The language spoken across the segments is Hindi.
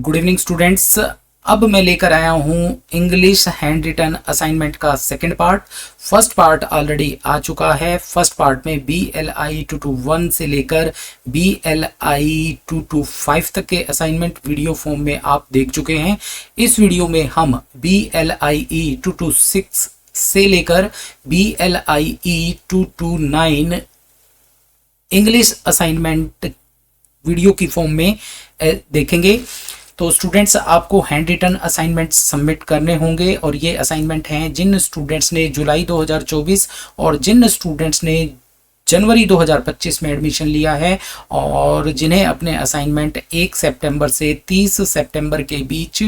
Good evening students. अब मैं लेकर आया हूँ इंग्लिश हैंड रिटन असाइनमेंट का second part. First part already आ चुका है। फर्स्ट पार्ट में BLI 221 से लेकर BLI 225 तक के असाइनमेंट वीडियो फॉर्म में आप देख चुके हैं। इस वीडियो में हम BLIE 226 से लेकर BLIE 229 इंग्लिश असाइनमेंट वीडियो की फॉर्म में देखेंगे। तो स्टूडेंट्स, आपको हैंड रिटन असाइनमेंट सबमिट करने होंगे और ये असाइनमेंट हैं जिन स्टूडेंट्स ने जुलाई 2024 और जिन स्टूडेंट्स ने जनवरी 2025 में एडमिशन लिया है और जिन्हें अपने असाइनमेंट 1 सितंबर से 30 सितंबर के बीच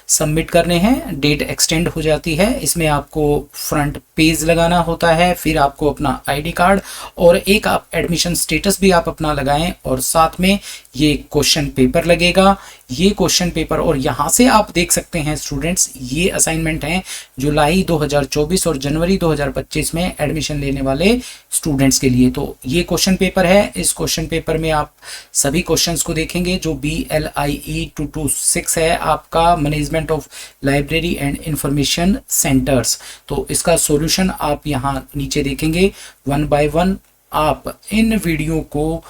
सबमिट करने हैं। डेट एक्सटेंड हो जाती है। इसमें आपको फ्रंट पेज लगाना होता है, फिर आपको अपना आईडी कार्ड और एक आप एडमिशन स्टेटस भी आप अपना लगाएं और साथ में ये क्वेश्चन पेपर लगेगा। ये क्वेश्चन पेपर और यहाँ से आप देख सकते हैं स्टूडेंट्स, ये असाइनमेंट हैं जुलाई 2024 और जनवरी 2025 में एडमिशन लेने वाले स्टूडेंट्स के लिए। तो ये क्वेश्चन पेपर है। इस क्वेश्चन पेपर में आप सभी क्वेश्चंस को देखेंगे। जो BLIE 226 है आपका management of library and information centres, तो इसका सॉल्यूशन आप यहाँ नीचे देखेंगे। वन बाय वन आप इन वीडियो को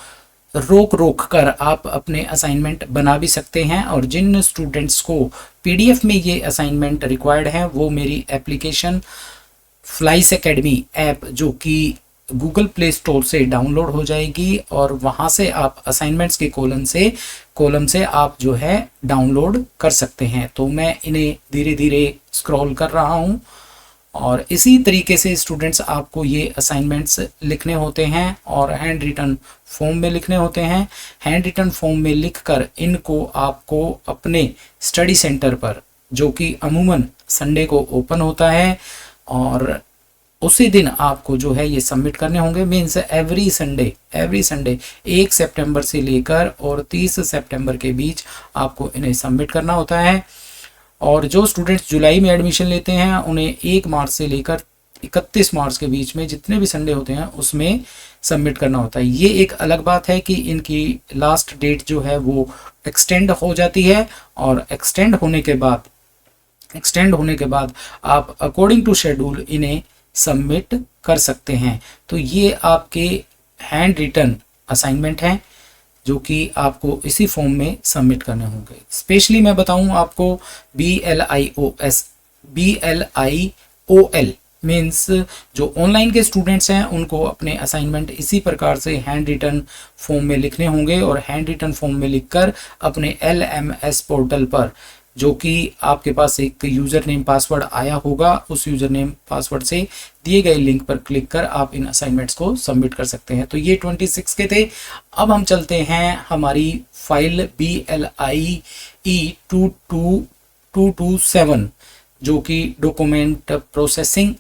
रोक कर आप अपने असाइनमेंट बना भी सकते हैं। और जिन स्टूडेंट्स को PDF में ये असाइनमेंट रिक्वायर्ड है वो मेरी एप्लीकेशन फ्लाइस एकेडमी ऐप जो कि गूगल प्ले स्टोर से डाउनलोड हो जाएगी और वहाँ से आप असाइनमेंट्स के कॉलम से आप जो है डाउनलोड कर सकते हैं। तो मैं इन्हें धीरे धीरे स्क्रॉल कर रहा हूँ और इसी तरीके से स्टूडेंट्स आपको ये असाइनमेंट्स लिखने होते हैं और हैंड रिटन फॉर्म में लिखने होते हैं। हैंड रिटन फॉर्म में लिखकर इनको आपको अपने स्टडी सेंटर पर, जो कि अमूमन संडे को ओपन होता है, और उसी दिन आपको जो है ये सबमिट करने होंगे। मीन्स एवरी संडे 1 सितंबर से लेकर और 30 सितंबर के बीच आपको इन्हें सबमिट करना होता है। और जो स्टूडेंट्स जुलाई में एडमिशन लेते हैं उन्हें 1 मार्च से लेकर 31 मार्च के बीच में जितने भी संडे होते हैं उसमें सबमिट करना होता है। ये एक अलग बात है कि इनकी लास्ट डेट जो है वो एक्सटेंड हो जाती है और एक्सटेंड होने के बाद आप अकॉर्डिंग टू शेड्यूल इन्हें सबमिट कर सकते हैं। तो ये आपके हैंड रिटन असाइनमेंट हैं जो कि आपको इसी फॉर्म में सबमिट करने होंगे। स्पेशली मैं बताऊं आपको BLIOL मीन्स जो ऑनलाइन के स्टूडेंट्स हैं उनको अपने असाइनमेंट इसी प्रकार से हैंड रिटन फॉर्म में लिखने होंगे और हैंड रिटन फॉर्म में लिखकर अपने LMS पोर्टल पर, जो कि आपके पास एक यूज़र नेम पासवर्ड आया होगा, उस यूज़र नेम पासवर्ड से दिए गए लिंक पर क्लिक कर आप इन असाइनमेंट्स को सबमिट कर सकते हैं। तो ये 26 के थे। अब हम चलते हैं हमारी फाइल BLIE 227 जो कि डॉक्यूमेंट प्रोसेसिंग,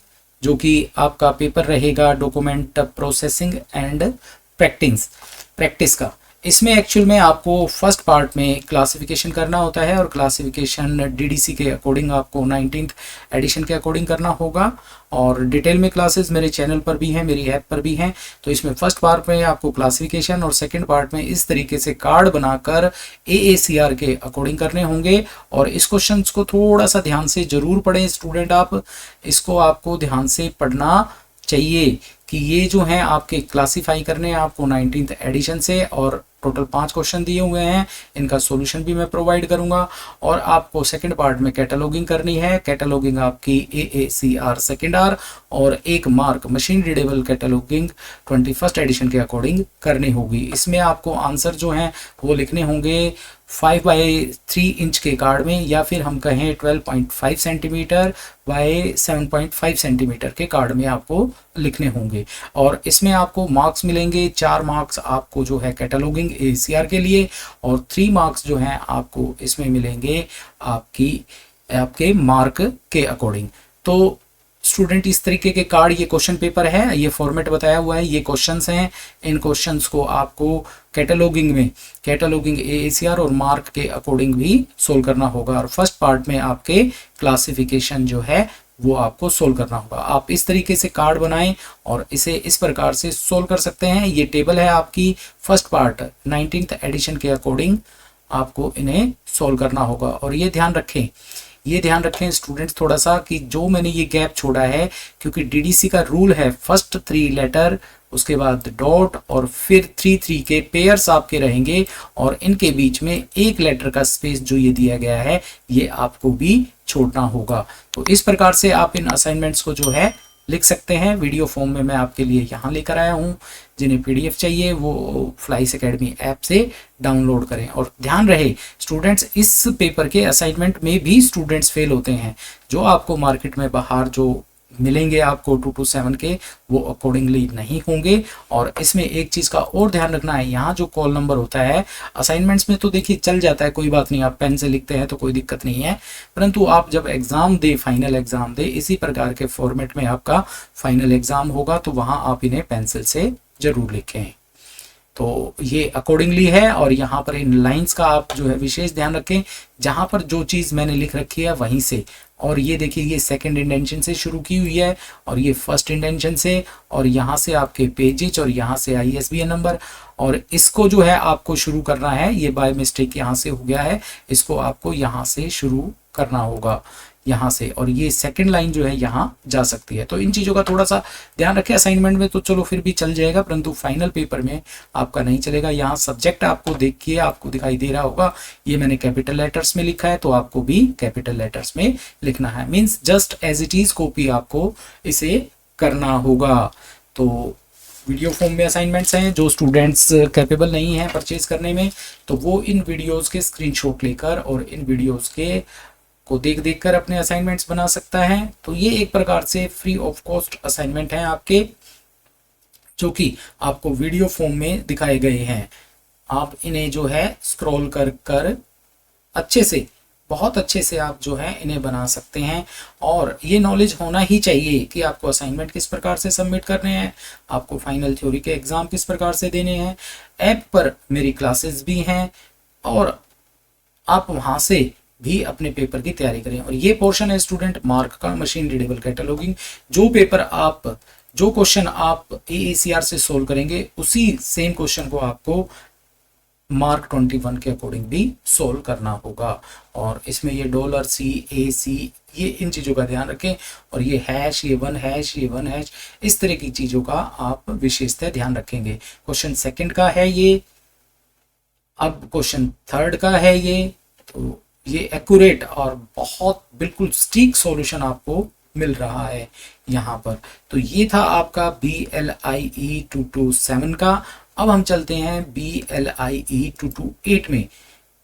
जो कि आपका पेपर रहेगा डॉक्यूमेंट प्रोसेसिंग एंड प्रैक्टिस का। इसमें एक्चुअल में आपको फर्स्ट पार्ट में क्लासिफिकेशन करना होता है और क्लासिफिकेशन DDC के अकॉर्डिंग आपको 19th एडिशन के अकॉर्डिंग करना होगा। और डिटेल में क्लासेस मेरे चैनल पर भी हैं, मेरी ऐप पर भी हैं। तो इसमें फर्स्ट पार्ट में आपको क्लासिफिकेशन और सेकंड पार्ट में इस तरीके से कार्ड बनाकर AACR के अकॉर्डिंग करने होंगे। और इस क्वेश्चन को थोड़ा सा ध्यान से जरूर पढ़ें स्टूडेंट, आप इसको आपको ध्यान से पढ़ना चाहिए कि ये जो हैं आपके क्लासीफाई करने हैं आपको 19th एडिशन से, और टोटल 5 क्वेश्चन दिए हुए हैं। इनका सॉल्यूशन भी मैं प्रोवाइड करूंगा। और आपको सेकंड पार्ट में कैटलॉगिंग करनी है। कैटलॉगिंग आपकी AACR सेकंड R और 1 MARC machine readable cataloguing 21st edition के अकॉर्डिंग करनी होगी। इसमें आपको आंसर जो हैं वो लिखने होंगे 5/3 इंच के कार्ड में, या फिर हम कहें 12.5 सेंटीमीटर बाय 7.5 सेंटीमीटर के कार्ड में आपको लिखने होंगे। और इसमें आपको मार्क्स मिलेंगे। 4 मार्क्स आपको जो है कैटलॉगिंग AACR के लिए और 3 मार्क्स जो हैं आपको इसमें मिलेंगे आपके मार्क के अकॉर्डिंग। तो स्टूडेंट, इस तरीके के कार्ड, ये क्वेश्चन पेपर है, ये फॉर्मेट बताया हुआ है, ये क्वेश्चंस हैं। इन क्वेश्चंस को आपको कैटलॉगिंग AACR और मार्क के अकॉर्डिंग भी सोल्व करना होगा। और फर्स्ट पार्ट में आपके क्लासिफिकेशन जो है वो आपको सोल्व करना होगा। आप इस तरीके से कार्ड बनाएं और इसे इस प्रकार से सोल्व कर सकते हैं। ये टेबल है आपकी फर्स्ट पार्ट 19th एडिशन के अकॉर्डिंग आपको इन्हें सॉल्व करना होगा। और ये ध्यान रखें स्टूडेंट्स थोड़ा सा कि जो मैंने ये गैप छोड़ा है, क्योंकि डीडीसी का रूल है फर्स्ट 3 लेटर, उसके बाद डॉट और फिर 3 के पेयर्स आपके रहेंगे और इनके बीच में एक लेटर का स्पेस जो ये दिया गया है ये आपको भी छोड़ना होगा। तो इस प्रकार से आप इन असाइनमेंट्स को जो है लिख सकते हैं। वीडियो फॉर्म में मैं आपके लिए यहाँ लेकर आया हूँ। जिन्हें पीडीएफ चाहिए वो फ्लाइस एकेडमी ऐप से डाउनलोड करें। और ध्यान रहे स्टूडेंट्स, इस पेपर के असाइनमेंट में भी स्टूडेंट्स फेल होते हैं। जो आपको मार्केट में बाहर जो मिलेंगे आपको 2 to 7 के, वो अकॉर्डिंगली नहीं होंगे। और इसमें एक चीज़ का और ध्यान रखना है, यहाँ जो कॉल नंबर होता है असाइनमेंट्स में तो देखिए चल जाता है, कोई बात नहीं, आप पेन से लिखते हैं तो कोई दिक्कत नहीं है, परंतु आप जब एग्ज़ाम दे, फाइनल एग्ज़ाम दे, इसी प्रकार के फॉर्मेट में आपका फाइनल एग्ज़ाम होगा तो वहाँ आप इन्हें पेंसिल से ज़रूर लिखें। तो ये अकॉर्डिंगली है। और यहाँ पर इन लाइंस का आप जो है विशेष ध्यान रखें, जहाँ पर जो चीज़ मैंने लिख रखी है वहीं से। और ये देखिए ये सेकंड इंडेंशन से शुरू की हुई है और ये फर्स्ट इंडेंशन से, और यहाँ से आपके पेजेज और यहाँ से ISBN नंबर। और इसको जो है आपको शुरू करना है, ये बाय मिस्टेक यहाँ से हो गया है, इसको आपको यहाँ से शुरू करना होगा, यहाँ से। और ये सेकंड लाइन जो है यहाँ जा सकती है। तो इन चीज़ों का थोड़ा सा ध्यान रखें। असाइनमेंट में तो चलो फिर भी चल जाएगा, परंतु फाइनल पेपर में आपका नहीं चलेगा। यहाँ सब्जेक्ट आपको देखिए, आपको दिखाई दे रहा होगा, ये मैंने कैपिटल लेटर्स में लिखा है, तो आपको भी कैपिटल लेटर्स में लिखना है। Means just as it is copy आपको इसे करना होगा। तो वीडियो फॉर्म में असाइनमेंट्स हैं। जो स्टूडेंट्स कैपेबल नहीं हैं परचेज करने में, तो वो इन वीडियोस के स्क्रीनशॉट लेकर और इन वीडियोस के को देख कर अपने असाइनमेंट्स बना सकता है। तो ये एक प्रकार से फ्री ऑफ कॉस्ट असाइनमेंट हैं आपके, जो कि आपको वीडियो फॉर्म में दिखाए गए हैं। आप इन्हें जो है स्क्रॉल कर अच्छे से, बहुत अच्छे से आप जो है इन्हें बना सकते हैं। और ये नॉलेज होना ही चाहिए कि आपको असाइनमेंट किस प्रकार से सबमिट करने हैं, आपको फाइनल थ्योरी के एग्जाम किस प्रकार से देने हैं। ऐप पर मेरी क्लासेस भी हैं और आप वहाँ से भी अपने पेपर की तैयारी करें। और ये पोर्शन है स्टूडेंट मार्क का, मशीन रीडेबल कैटलॉगिंग। जो क्वेश्चन आप AACR से सोल्व करेंगे, उसी सेम क्वेश्चन को आपको मार्क 21 के अकॉर्डिंग भी सोल्व करना होगा। और इसमें ये $C ये इन चीज़ों का ध्यान रखें। और ये हैश, ये 1 हैश, ये 1 हैश, इस तरह की चीज़ों का आप विशेषतः ध्यान रखेंगे। क्वेश्चन सेकंड का है ये, अब क्वेश्चन थर्ड का है ये। तो ये एक्यूरेट और बहुत बिल्कुल सटीक सॉल्यूशन आपको मिल रहा है यहाँ पर। तो ये था आपका BLIE 227 का। अब हम चलते हैं BLIE 228 में।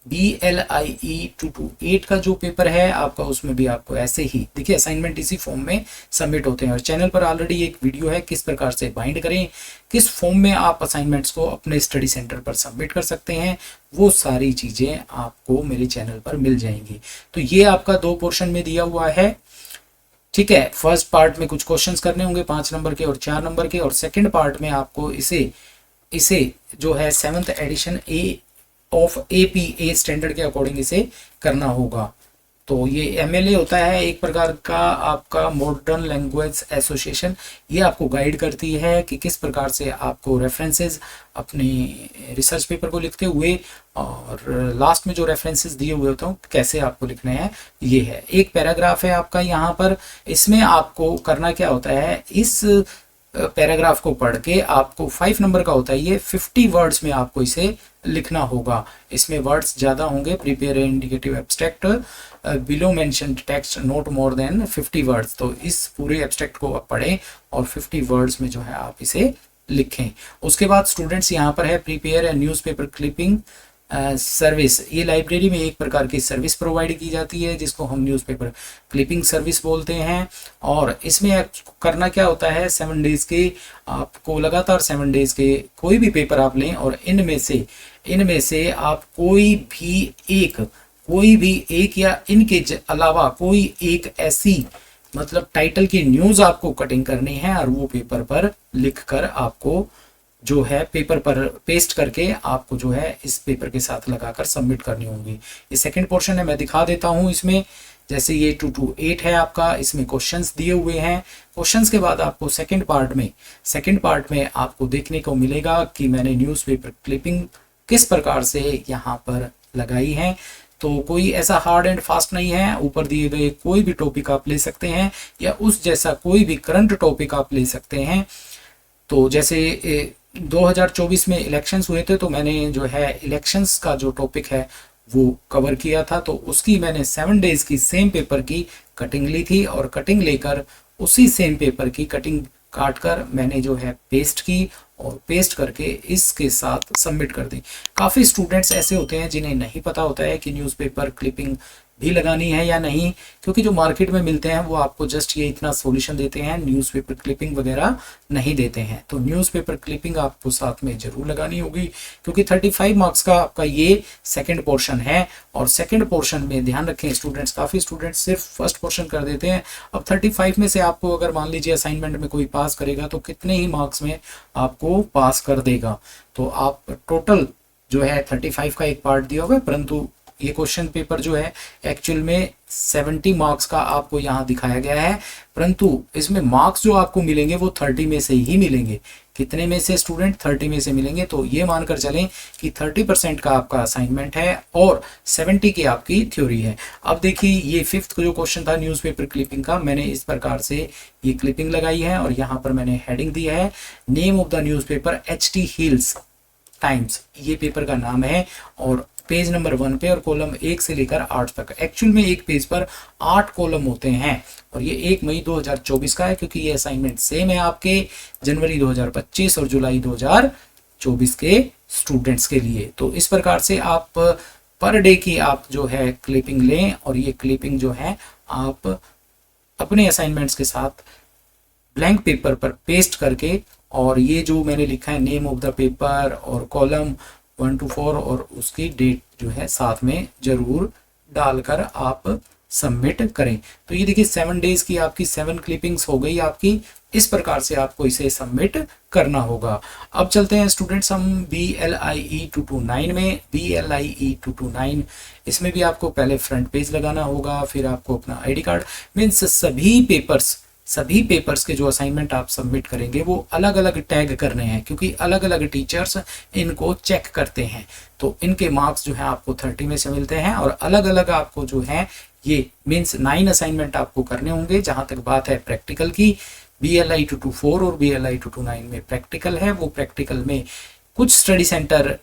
BLIE 228 का जो पेपर है आपका, उसमें भी आपको ऐसे ही देखिए असाइनमेंट इसी फॉर्म में सबमिट होते हैं। और चैनल पर ऑलरेडी एक वीडियो है किस प्रकार से बाइंड करें, किस फॉर्म में आप असाइनमेंट्स को अपने स्टडी सेंटर पर सबमिट कर सकते हैं, वो सारी चीज़ें आपको मेरे चैनल पर मिल जाएंगी। तो ये आपका 2 पोर्शन में दिया हुआ है, ठीक है। फर्स्ट पार्ट में कुछ क्वेश्चंस करने होंगे 5 नंबर के और 4 नंबर के, और सेकंड पार्ट में आपको इसे जो है 7th edition of APA standard के अकॉर्डिंग इसे करना होगा। तो ये MLA होता है एक प्रकार का आपका मॉडर्न लैंग्वेज एसोसिएशन। ये आपको गाइड करती है कि किस प्रकार से आपको रेफरेंसेस अपने रिसर्च पेपर को लिखते हुए और लास्ट में जो रेफरेंसेस दिए हुए होते हैं कैसे आपको लिखने हैं। ये है एक पैराग्राफ है आपका यहाँ पर। इसमें आपको करना क्या होता है, इस पैराग्राफ को पढ़ के आपको 5 नंबर का होता है ये, 50 वर्ड्स में आपको इसे लिखना होगा। इसमें वर्ड्स ज़्यादा होंगे। Prepare indicative abstract below mentioned text not more than 50 words. तो इस पूरे एब्स्ट्रैक्ट को आप पढ़ें और 50 वर्ड्स में जो है आप इसे लिखें। उसके बाद स्टूडेंट्स यहाँ पर है prepare a newspaper clipping service. ये लाइब्रेरी में एक प्रकार की सर्विस प्रोवाइड की जाती है जिसको हम न्यूज़पेपर क्लिपिंग सर्विस बोलते हैं। और इसमें करना क्या होता है, 7 डेज के आपको लगातार 7 डेज के कोई भी पेपर आप लें और इनमें से आप कोई भी एक या इनके अलावा कोई एक ऐसी मतलब टाइटल की न्यूज़ आपको कटिंग करनी है और वो पेपर पर लिखकर आपको जो है पेपर पर पेस्ट करके आपको जो है इस पेपर के साथ लगाकर सबमिट करनी होगी। ये सेकंड पोर्शन है, मैं दिखा देता हूँ। इसमें जैसे ये 228 है आपका, इसमें क्वेश्चंस दिए हुए हैं। क्वेश्चंस के बाद आपको सेकंड पार्ट में आपको देखने को मिलेगा कि मैंने न्यूज़पेपर क्लिपिंग किस प्रकार से यहाँ पर लगाई हैं। तो कोई ऐसा हार्ड एंड फास्ट नहीं है, ऊपर दिए गए कोई भी टॉपिक आप ले सकते हैं या उस जैसा कोई भी करंट टॉपिक आप ले सकते हैं। तो जैसे 2024 में इलेक्शंस हुए थे, तो मैंने जो है इलेक्शंस का जो टॉपिक है वो कवर किया था, तो उसकी मैंने 7 डेज की सेम पेपर की कटिंग ली थी और कटिंग लेकर उसी सेम पेपर की कटिंग काट कर मैंने जो है पेस्ट की और पेस्ट करके इसके साथ सबमिट कर दी। काफ़ी स्टूडेंट्स ऐसे होते हैं जिन्हें नहीं पता होता है कि न्यूज़पेपर क्लिपिंग भी लगानी है या नहीं, क्योंकि जो मार्केट में मिलते हैं वो आपको जस्ट ये इतना सॉल्यूशन देते हैं, न्यूज़पेपर क्लिपिंग वगैरह नहीं देते हैं। तो न्यूज़पेपर क्लिपिंग आपको साथ में जरूर लगानी होगी, क्योंकि 35 मार्क्स का आपका ये सेकंड पोर्शन है। और सेकंड पोर्शन में ध्यान रखें स्टूडेंट्स, काफ़ी स्टूडेंट्स सिर्फ फर्स्ट पोर्शन कर देते हैं। अब 35 में से आपको अगर मान लीजिए असाइनमेंट में कोई पास करेगा तो कितने ही मार्क्स में आपको पास कर देगा। तो आप टोटल जो है 35 का एक पार्ट दिया होगा, परंतु ये क्वेश्चन पेपर जो है एक्चुअल में 70 मार्क्स का आपको यहाँ दिखाया गया है, परंतु इसमें मार्क्स जो आपको मिलेंगे वो 30 में से ही मिलेंगे। कितने में से स्टूडेंट? 30 में से मिलेंगे। तो ये मानकर चलें कि 30% का आपका असाइनमेंट है और 70 की आपकी थ्योरी है। अब देखिए ये 5th जो क्वेश्चन था न्यूज़पेपर क्लिपिंग का, मैंने इस प्रकार से ये क्लिपिंग लगाई है और यहाँ पर मैंने हेडिंग दिया है name of the newspaper HT hills times, ये पेपर का नाम है। और पेज नंबर 1 पे और कॉलम 1 से लेकर 8 तक, एक्चुअल में एक पेज पर 8 कॉलम होते हैं और ये 1 मई 2024 का है, क्योंकि ये असाइनमेंट सेम है आपके जनवरी 2025 और जुलाई 2024 के स्टूडेंट्स के लिए। तो इस प्रकार से आप पर डे की आप जो है क्लिपिंग लें और ये क्लिपिंग जो है आप अपने असाइनमेंट्स के साथ ब्लैंक पेपर पर पेस्ट करके, और ये जो मैंने लिखा है नेम ऑफ द पेपर और कॉलम 1 to 4 और उसकी डेट जो है साथ में जरूर डालकर आप सबमिट करें। तो ये देखिए 7 डेज की आपकी 7 क्लिपिंग्स हो गई आपकी। इस प्रकार से आपको इसे सबमिट करना होगा। अब चलते हैं स्टूडेंट्स हम BLIE 229 में। BLIE 229 इसमें भी आपको पहले फ्रंट पेज लगाना होगा, फिर आपको अपना ID कार्ड, मीन्स सभी पेपर्स के जो असाइनमेंट आप सबमिट करेंगे वो अलग अलग टैग करने हैं, क्योंकि अलग अलग टीचर्स इनको चेक करते हैं। तो इनके मार्क्स जो है आपको 30 में से मिलते हैं और अलग अलग आपको जो है ये मीन्स 9 असाइनमेंट आपको करने होंगे। जहां तक बात है प्रैक्टिकल की, BLIE 224 और BLIE 229 में प्रैक्टिकल है। वो प्रैक्टिकल में कुछ स्टडी सेंटर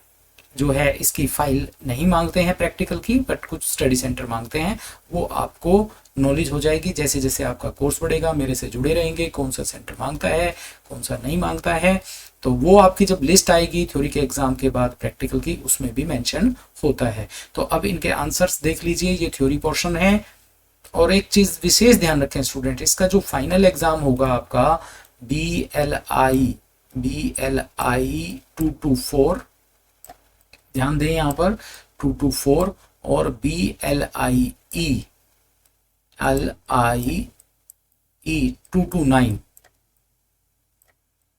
जो है इसकी फाइल नहीं मांगते हैं प्रैक्टिकल की, बट कुछ स्टडी सेंटर मांगते हैं। वो आपको नॉलेज हो जाएगी जैसे जैसे आपका कोर्स बढ़ेगा, मेरे से जुड़े रहेंगे, कौन सा सेंटर मांगता है कौन सा नहीं मांगता है। तो वो आपकी जब लिस्ट आएगी थ्योरी के एग्जाम के बाद प्रैक्टिकल की, उसमें भी मेंशन होता है। तो अब इनके आंसर्स देख लीजिए, ये थ्योरी पोर्शन है। और एक चीज विशेष ध्यान रखें स्टूडेंट, इसका जो फाइनल एग्जाम होगा आपका BLIE 224, ध्यान दें यहाँ पर 224 और BLIE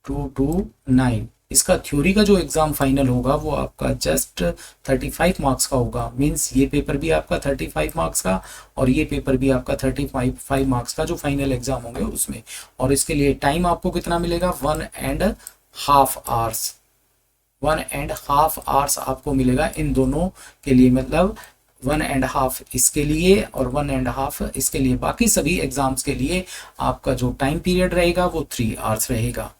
229, इसका थ्योरी का जो एग्जाम फाइनल होगा वो आपका जस्ट 35 मार्क्स का होगा। मींस ये पेपर भी आपका 35 मार्क्स का और ये पेपर भी आपका 35 मार्क्स का जो फाइनल एग्जाम होंगे उसमें। और इसके लिए टाइम आपको कितना मिलेगा? 1.5 आवर्स। 1.5 आवर्स आपको मिलेगा इन दोनों के लिए, मतलब 1.5 इसके लिए और 1.5 इसके लिए। बाकी सभी एग्जाम्स के लिए आपका जो टाइम पीरियड रहेगा वो 3 आवर्स रहेगा,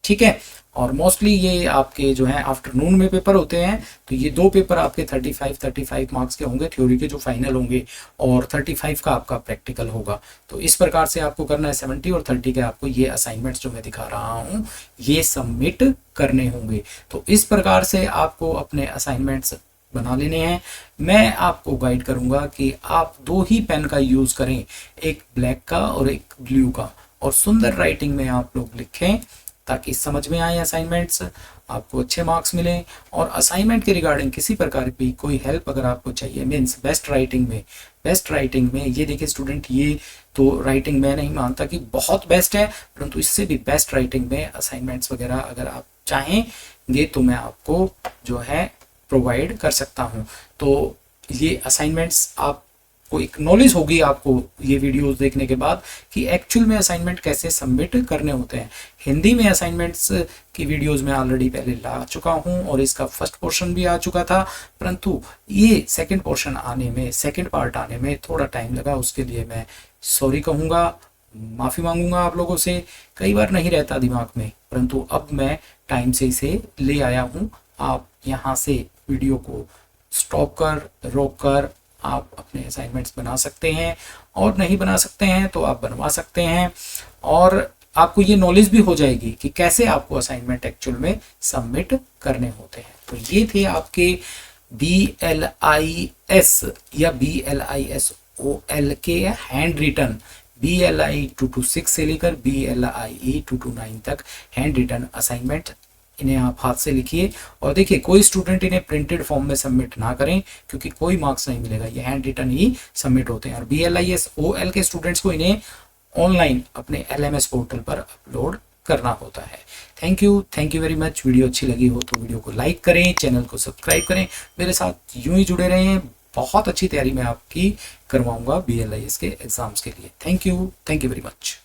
ठीक है। और मोस्टली ये आपके जो है आफ्टरनून में पेपर होते हैं। तो ये 2 पेपर आपके 35 मार्क्स के होंगे, थ्योरी के जो फाइनल होंगे, और 35 का आपका प्रैक्टिकल होगा। तो इस प्रकार से आपको करना है 70 और 30 के आपको ये असाइनमेंट्स जो मैं दिखा रहा हूँ ये सबमिट करने होंगे। तो इस प्रकार से आपको अपने असाइनमेंट्स बना लेने हैं। मैं आपको गाइड करूंगा कि आप 2 ही पेन का यूज करें, एक ब्लैक का और एक ब्लू का, और सुंदर राइटिंग में आप लोग लिखें ताकि समझ में आए असाइनमेंट्स, आपको अच्छे मार्क्स मिलें। और असाइनमेंट के रिगार्डिंग किसी प्रकार की कोई हेल्प अगर आपको चाहिए, मीन्स बेस्ट राइटिंग में ये देखिए स्टूडेंट, ये तो राइटिंग मैं नहीं मानता कि बहुत बेस्ट है, परंतु इससे भी बेस्ट राइटिंग में असाइनमेंट्स वगैरह अगर आप चाहेंगे तो मैं आपको जो है प्रोवाइड कर सकता हूं। तो ये असाइनमेंट्स आप आपको एक नॉलेज होगी आपको ये वीडियोस देखने के बाद कि एक्चुअल में असाइनमेंट कैसे सबमिट करने होते हैं। हिंदी में असाइनमेंट्स की वीडियोस मैं ऑलरेडी पहले ला चुका हूं और इसका फर्स्ट पोर्शन भी आ चुका था, परंतु ये सेकंड पोर्शन आने में, सेकंड पार्ट आने में थोड़ा टाइम लगा। उसके लिए मैं सॉरी कहूँगा, माफ़ी मांगूंगा आप लोगों से। कई बार नहीं रहता दिमाग में, परंतु अब मैं टाइम से इसे ले आया हूँ। आप यहाँ से वीडियो को स्टॉप कर, रोक कर आप अपने असाइनमेंट्स बना सकते हैं, और नहीं बना सकते हैं तो आप बनवा सकते हैं, और आपको ये नॉलेज भी हो जाएगी कि कैसे आपको असाइनमेंट एक्चुअल में सबमिट करने होते हैं। तो ये थे आपके BLIS या BLISOL के हैंड रिटन, BLI 226 से लेकर BLIE 229 तक हैंड रिटन असाइनमेंट। इन्हें आप हाथ से लिखिए और देखिए कोई स्टूडेंट इन्हें प्रिंटेड फॉर्म में सबमिट ना करें, क्योंकि कोई मार्क्स नहीं मिलेगा, ये हैंड रिटन ही सबमिट होते हैं। और BLISOL के स्टूडेंट्स को इन्हें ऑनलाइन अपने LMS पोर्टल पर अपलोड करना होता है। Thank you very much. Video अच्छी लगी हो तो वीडियो को लाइक करें, चैनल को सब्सक्राइब करें, मेरे साथ यूं ही जुड़े रहें। बहुत अच्छी तैयारी मैं आपकी करवाऊंगा BLIS के एग्जाम्स के लिए। Thank you very much.